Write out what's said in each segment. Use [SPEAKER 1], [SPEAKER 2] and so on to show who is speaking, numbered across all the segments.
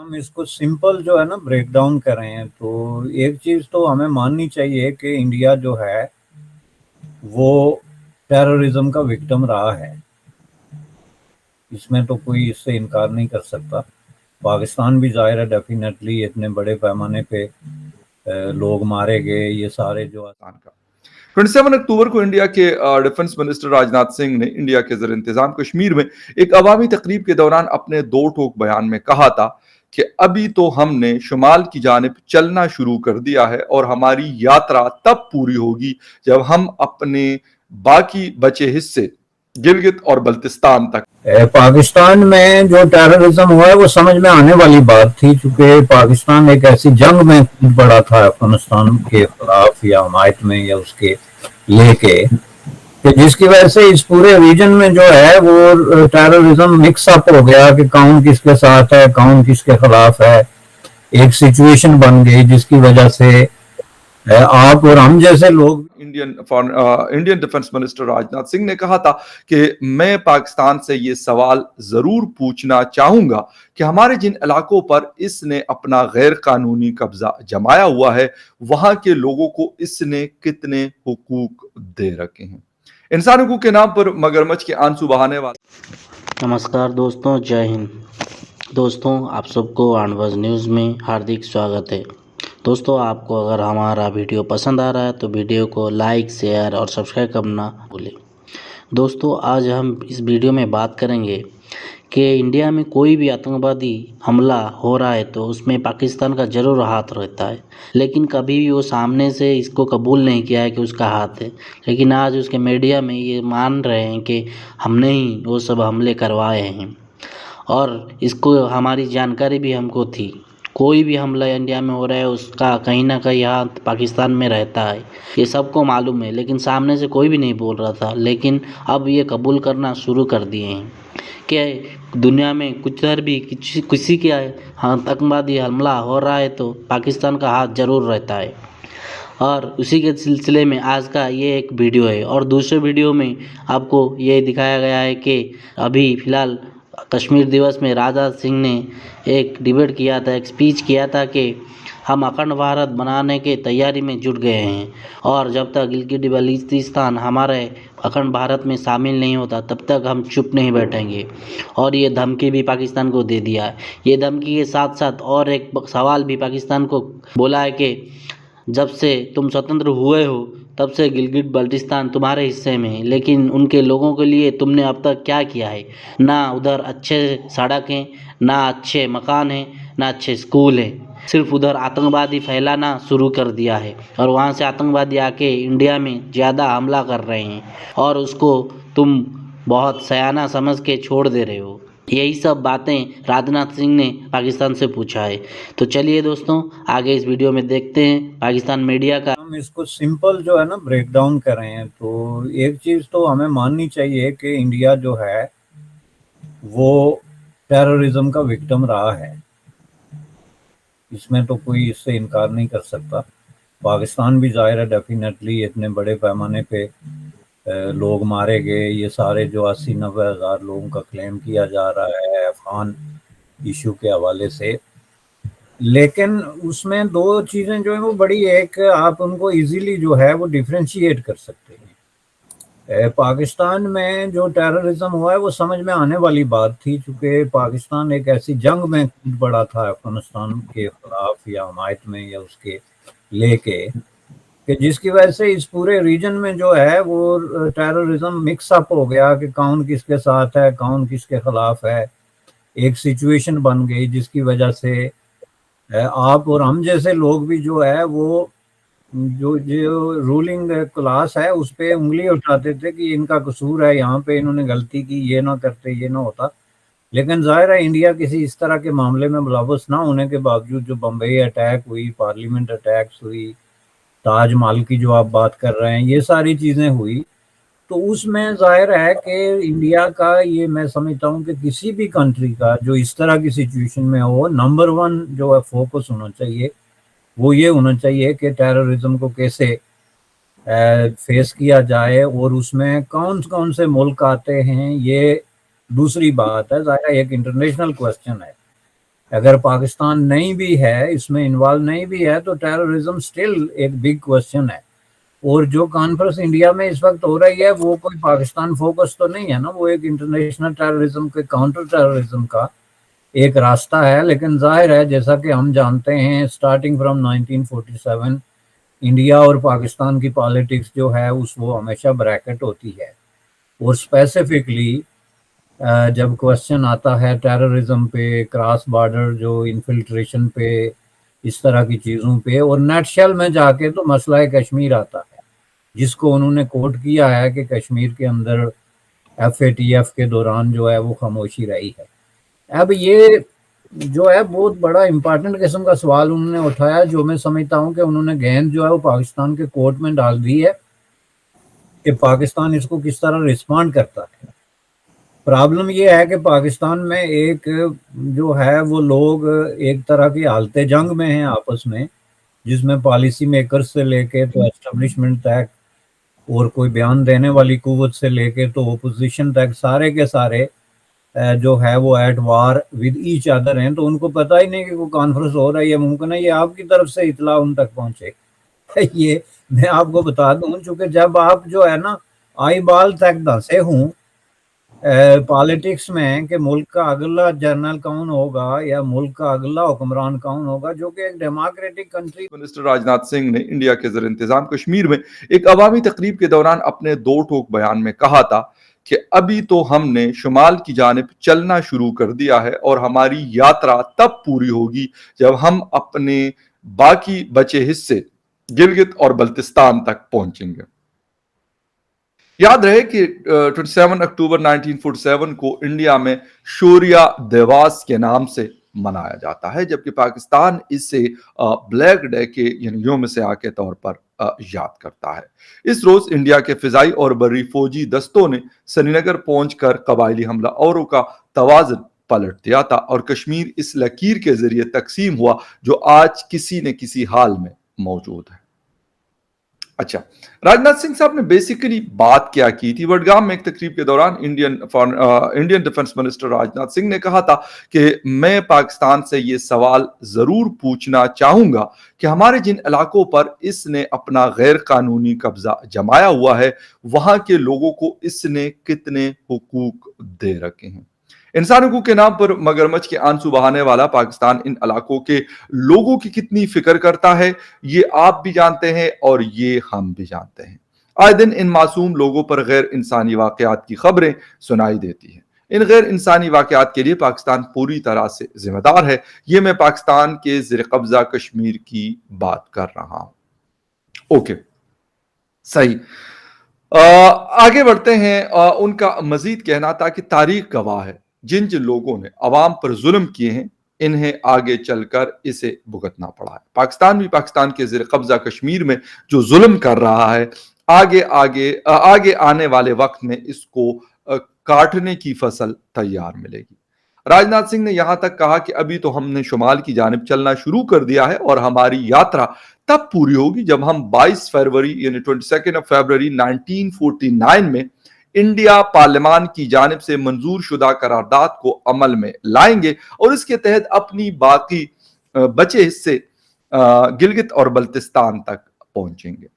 [SPEAKER 1] ہم اس کو سمپل جو ہے نا بریک ڈاؤن کریں تو ایک چیز تو ہمیں ماننی چاہیے کہ انڈیا جو ہے وہ ٹیررزم کا وکٹم رہا ہے. اس میں تو کوئی اس سے انکار نہیں کر سکتا. پاکستان بھی ظاہر ہے ڈیفینیٹلی اتنے بڑے پیمانے پہ لوگ مارے گئے. یہ سارے جو
[SPEAKER 2] 27 اکتوبر کو انڈیا کے ڈیفنس منسٹر راجناتھ سنگھ نے انڈیا کے زیر انتظام کشمیر میں ایک عوامی تقریب کے دوران اپنے دو ٹوک بیان میں کہا تھا کہ ابھی تو ہم نے شمال کی جانب چلنا شروع کر دیا ہے اور ہماری یاترا تب پوری ہوگی جب ہم اپنے باقی بچے حصے گلگت اور بلتستان تک.
[SPEAKER 1] پاکستان میں جو ٹیررزم ہوا ہے وہ سمجھ میں آنے والی بات تھی، چونکہ پاکستان ایک ایسی جنگ میں کود پڑا تھا افغانستان کے خلاف یا حمایت میں یا اس کے لے کے، کہ جس کی وجہ سے اس پورے ریجن میں جو ہے وہ ٹیررزم مکس اپ ہو گیا کہ کون کس کے ساتھ ہے کون کس کے خلاف ہے. ایک سچویشن بن گئی جس کی وجہ سے آپ اور ہم جیسے لوگ.
[SPEAKER 2] Indian defence minister Rajnath Singh نے کہا تھا کہ میں پاکستان سے یہ سوال ضرور پوچھنا چاہوں گا کہ ہمارے جن علاقوں پر اس نے اپنا غیر قانونی قبضہ جمایا ہوا ہے وہاں کے لوگوں کو اس نے کتنے حقوق دے رکھے ہیں. انسان حقوق کے نام پر مگرمچھ کے آنسو بہانے والے.
[SPEAKER 3] نمسکار دوستوں، جے ہند. دوستوں، آپ سب کو آنواز نیوز میں ہاردک سواگت ہے. دوستوں، آپ کو اگر ہمارا ویڈیو پسند آ رہا ہے تو ویڈیو کو لائک، شیئر اور سبسکرائب کرنا بھولیں. دوستوں، آج ہم اس ویڈیو میں بات کریں گے کہ انڈیا میں کوئی بھی آتنکوادی حملہ ہو رہا ہے تو اس میں پاکستان کا ضرور ہاتھ رہتا ہے، لیکن کبھی بھی وہ سامنے سے اس کو قبول نہیں کیا ہے کہ اس کا ہاتھ ہے. لیکن آج اس کے میڈیا میں یہ مان رہے ہیں کہ ہم نے ہی وہ سب حملے کروائے ہیں، اور اس کو ہماری جانکاری بھی ہم کو تھی. کوئی بھی حملہ انڈیا میں ہو رہا ہے اس کا کہیں نہ کہیں ہاتھ پاکستان میں رہتا ہے، یہ سب کو معلوم ہے، لیکن سامنے سے کوئی بھی نہیں بول رہا تھا. لیکن اب یہ قبول کرنا شروع کر دیے ہیں کہ دنیا میں کچھ بھی کسی کے آتنکوادی حملہ ہو رہا ہے تو پاکستان کا ہاتھ ضرور رہتا ہے. اور اسی کے سلسلے میں آج کا یہ ایک ویڈیو ہے. اور دوسرے ویڈیو میں آپ کو یہ دکھایا گیا ہے کہ ابھی فی الحال کشمیر دیوس میں راجناتھ سنگھ نے ایک ڈیبیٹ کیا تھا، ایک اسپیچ کیا تھا کہ ہم اکھنڈ بھارت بنانے کے تیاری میں جٹ گئے ہیں، اور جب تک گلگت بلتستان ہمارے اکھنڈ بھارت میں شامل نہیں ہوتا تب تک ہم چپ نہیں بیٹھیں گے. اور یہ دھمکی بھی پاکستان کو دے دیا ہے. یہ دھمکی کے ساتھ ساتھ اور ایک سوال بھی پاکستان کو بولا ہے کہ جب سے تم سوتنتر ہوئے ہو تب سے گلگت بلتستان تمہارے حصے میں ہے، لیکن ان کے لوگوں کے لیے تم نے اب تک کیا کیا ہے؟ نہ ادھر اچھے سڑک ہیں، نہ اچھے مکان ہیں، نہ اچھے اسکول ہیں. صرف ادھر آتنکوادی پھیلانا شروع کر دیا ہے، اور وہاں سے آتنکوادی آ کے انڈیا میں زیادہ حملہ کر رہے ہیں، اور اس کو تم بہت سیانہ سمجھ کے چھوڑ دے رہے ہو. یہی سب باتیں راجناتھ سنگھ نے پاکستان سے پوچھا ہے. تو چلیے دوستوں، آگے اس ویڈیو میں دیکھتے ہیں پاکستان میڈیا کا.
[SPEAKER 1] ہم اس کو سمپل جو ہے نا بریک ڈاؤن کریں تو ایک چیز تو ہمیں ماننی چاہیے کہ انڈیا جو ہے وہ ٹیررزم کا وکٹم رہا ہے. اس میں تو کوئی اس سے انکار نہیں کر سکتا. پاکستان بھی ظاہر ہے ڈیفینیٹلی اتنے بڑے پیمانے پہ لوگ مارے گئے. یہ سارے جو 80-90 ہزار لوگوں کا کلیم کیا جا رہا ہے افغان ایشو کے حوالے سے. لیکن اس میں دو چیزیں جو ہیں وہ بڑی، ایک آپ ان کو ایزیلی جو ہے وہ ڈیفرینشیٹ کر سکتے ہیں. پاکستان میں جو ٹیررزم ہوا ہے وہ سمجھ میں آنے والی بات تھی، چونکہ پاکستان ایک ایسی جنگ میں کود پڑا تھا افغانستان کے خلاف یا حمایت میں یا اس کے لے کے، کہ جس کی وجہ سے اس پورے ریجن میں جو ہے وہ ٹیررزم مکس اپ ہو گیا کہ کون کس کے ساتھ ہے کون کس کے خلاف ہے. ایک سچویشن بن گئی جس کی وجہ سے آپ اور ہم جیسے لوگ بھی جو ہے وہ جو رولنگ کلاس ہے اس پہ انگلی اٹھاتے تھے کہ ان کا قصور ہے، یہاں پہ انہوں نے غلطی کی، یہ نہ کرتے یہ نہ ہوتا. لیکن ظاہر ہے انڈیا کسی اس طرح کے معاملے میں ملوث نہ ہونے کے باوجود جو بمبئی اٹیک ہوئی، پارلیمنٹ اٹیکس ہوئی، تاج محل کی جو آپ بات کر رہے ہیں، یہ ساری چیزیں ہوئی، تو اس میں ظاہر ہے کہ انڈیا کا یہ میں سمجھتا ہوں کہ کسی بھی کنٹری کا جو اس طرح کی سچویشن میں ہو، نمبر 1 جو ہے فوکس ہونا چاہیے وہ یہ ہونا چاہیے کہ ٹیررزم کو کیسے فیس کیا جائے، اور اس میں کون کون سے ملک آتے ہیں یہ دوسری بات ہے. ظاہر ایک انٹرنیشنل کوسچن ہے. اگر پاکستان نہیں بھی ہے اس میں انوالو نہیں بھی ہے تو ٹیررزم سٹل ایک بگ کوشچن ہے. اور جو کانفرنس انڈیا میں اس وقت ہو رہی ہے وہ کوئی پاکستان فوکس تو نہیں ہے نا, وہ ایک انٹرنیشنل ٹیررزم کے کاؤنٹر ٹیررزم کا ایک راستہ ہے. لیکن ظاہر ہے جیسا کہ ہم جانتے ہیں اسٹارٹنگ فرام 1947 انڈیا اور پاکستان کی پالیٹکس جو ہے وہ ہمیشہ بریکٹ ہوتی ہے. اور اسپیسیفکلی جب کوشچن آتا ہے ٹیررزم پہ, کراس بارڈر جو انفلٹریشن پہ, اس طرح کی چیزوں پہ, اور نیٹ شیل میں جا کے تو مسئلہ کشمیر آتا ہے جس کو انہوں نے کوٹ کیا ہے کہ کشمیر کے اندر FATF کے دوران جو ہے وہ خاموشی رہی ہے. اب یہ جو ہے بہت بڑا امپارٹنٹ قسم کا سوال انہوں نے اٹھایا, جو میں سمجھتا ہوں کہ انہوں نے گیند جو ہے وہ پاکستان کے کورٹ میں ڈال دی ہے کہ پاکستان اس کو کس طرح رسپونڈ کرتا ہے. پرابلم یہ ہے کہ پاکستان میں ایک جو ہے وہ لوگ ایک طرح کی حالت جنگ میں ہیں آپس میں, جس میں پالیسی میکر سے لے کے تو اسٹیبلشمنٹ تک اور کوئی بیان دینے والی قوت سے لے کے تو اپوزیشن تک سارے کے سارے جو ہے وہ at war with each other ہیں. تو ان کو پتہ ہی نہیں کہ کوئی کانفرنس ہو رہی ہے. ممکن ہے یہ آپ کی طرف سے اطلاع ان تک پہنچے. یہ میں آپ کو بتا دوں, چونکہ جب آپ جو ہے نا آئی بال تک دھنسے ہوں پالیٹکس میں کہ ملک کا اگلا جنرل کون ہوگا یا ملک کا اگلا حکمران کون ہوگا, جو کہ ایک democratic country.
[SPEAKER 2] Minister Rajnath Singh نے انڈیا کے زیر انتظام کشمیر میں ایک عوامی تقریب کے دوران اپنے دو ٹوک بیان میں کہا تھا کہ ابھی تو ہم نے شمال کی جانب چلنا شروع کر دیا ہے اور ہماری یاترا تب پوری ہوگی جب ہم اپنے باقی بچے حصے گلگت اور بلتستان تک پہنچیں گے. یاد رہے کہ 27 اکتوبر 1947 کو انڈیا میں شوریہ دیواس کے نام سے منایا جاتا ہے, جبکہ پاکستان اسے بلیک ڈے کے یعنی یوم سیاہ کے طور پر یاد کرتا ہے. اس روز انڈیا کے فضائی اور بری فوجی دستوں نے سری نگر پہنچ کر قبائلی حملہ آوروں کا توازن پلٹ دیا تھا اور کشمیر اس لکیر کے ذریعے تقسیم ہوا جو آج کسی نہ کسی حال میں موجود ہے. اچھا, راجناتھ سنگھ صاحب نے بیسیکلی بات کیا کی تھی؟ وڈگام میں ایک تقریب کے دوران Indian defence minister Rajnath Singh نے کہا تھا کہ میں پاکستان سے یہ سوال ضرور پوچھنا چاہوں گا کہ ہمارے جن علاقوں پر اس نے اپنا غیر قانونی قبضہ جمایا ہوا ہے وہاں کے لوگوں کو اس نے کتنے حقوق دے رکھے ہیں. انسان حقوق کے نام پر مگرمچھ کے آنسو بہانے والا پاکستان ان علاقوں کے لوگوں کی کتنی فکر کرتا ہے یہ آپ بھی جانتے ہیں اور یہ ہم بھی جانتے ہیں. آئے دن ان معصوم لوگوں پر غیر انسانی واقعات کی خبریں سنائی دیتی ہیں. ان غیر انسانی واقعات کے لیے پاکستان پوری طرح سے ذمہ دار ہے. یہ میں پاکستان کے زیر قبضہ کشمیر کی بات کر رہا ہوں. اوکے, صحیح. آگے بڑھتے ہیں. ان کا مزید کہنا تھا کہ تاریخ گواہ ہے جن لوگوں نے عوام پر ظلم کیے ہیں انہیں آگے چل کر اسے بھگتنا پڑا ہے. پاکستان بھی پاکستان کے زیر قبضہ کشمیر میں جو ظلم کر رہا ہے آگے آنے والے وقت میں اس کو کاٹنے کی فصل تیار ملے گی. راجناتھ سنگھ نے یہاں تک کہا کہ ابھی تو ہم نے شمال کی جانب چلنا شروع کر دیا ہے اور ہماری یاترا تب پوری ہوگی جب ہم 22 فروری یعنی 22 فروری 1949 میں انڈیا پارلیمان کی جانب سے منظور شدہ قرارداد کو عمل میں لائیں گے اور اس کے تحت اپنی باقی بچے حصے گلگت اور بلتستان تک پہنچیں گے.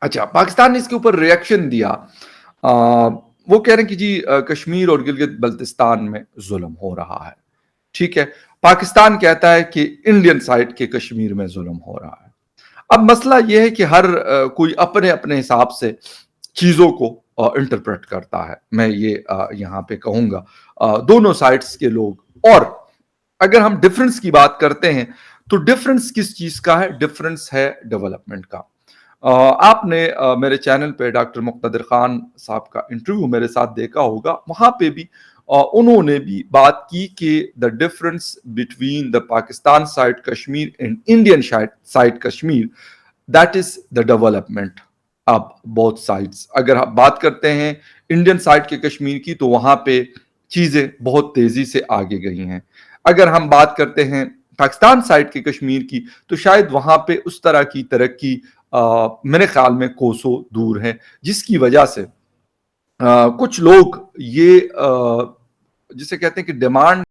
[SPEAKER 2] اچھا, پاکستان نے اس کے اوپر ریاکشن دیا. وہ کہہ رہے ہیں کہ جی کشمیر اور گلگت بلتستان میں ظلم ہو رہا ہے. ٹھیک ہے, پاکستان کہتا ہے کہ انڈین سائڈ کے کشمیر میں ظلم ہو رہا ہے. اب مسئلہ یہ ہے کہ ہر کوئی اپنے اپنے حساب سے چیزوں کو انٹرپریٹ کرتا ہے. میں یہ یہاں پہ کہوں گا دونوں سائڈز کے لوگ. اور اگر ہم ڈیفرنس کی بات کرتے ہیں تو ڈیفرنس کس چیز کا ہے؟ ڈیفرنس ہے ڈیولپمنٹ کا. آپ نے میرے چینل پہ ڈاکٹر مقتدر خان صاحب کا انٹرویو میرے ساتھ دیکھا ہوگا. وہاں پہ بھی انہوں نے بھی بات کی کہ the difference between the Pakistan side Kashmir and Indian side Kashmir that is the development اب بوتھ سائڈز. اگر آپ بات کرتے ہیں انڈین سائڈ کے کشمیر کی تو وہاں پہ چیزیں بہت تیزی سے آگے گئی ہیں. اگر ہم بات کرتے ہیں پاکستان سائڈ کے کشمیر کی تو شاید وہاں پہ اس طرح کی ترقی میرے خیال میں کوسوں دور ہے, جس کی وجہ سے کچھ لوگ یہ جسے کہتے ہیں کہ ڈیمانڈ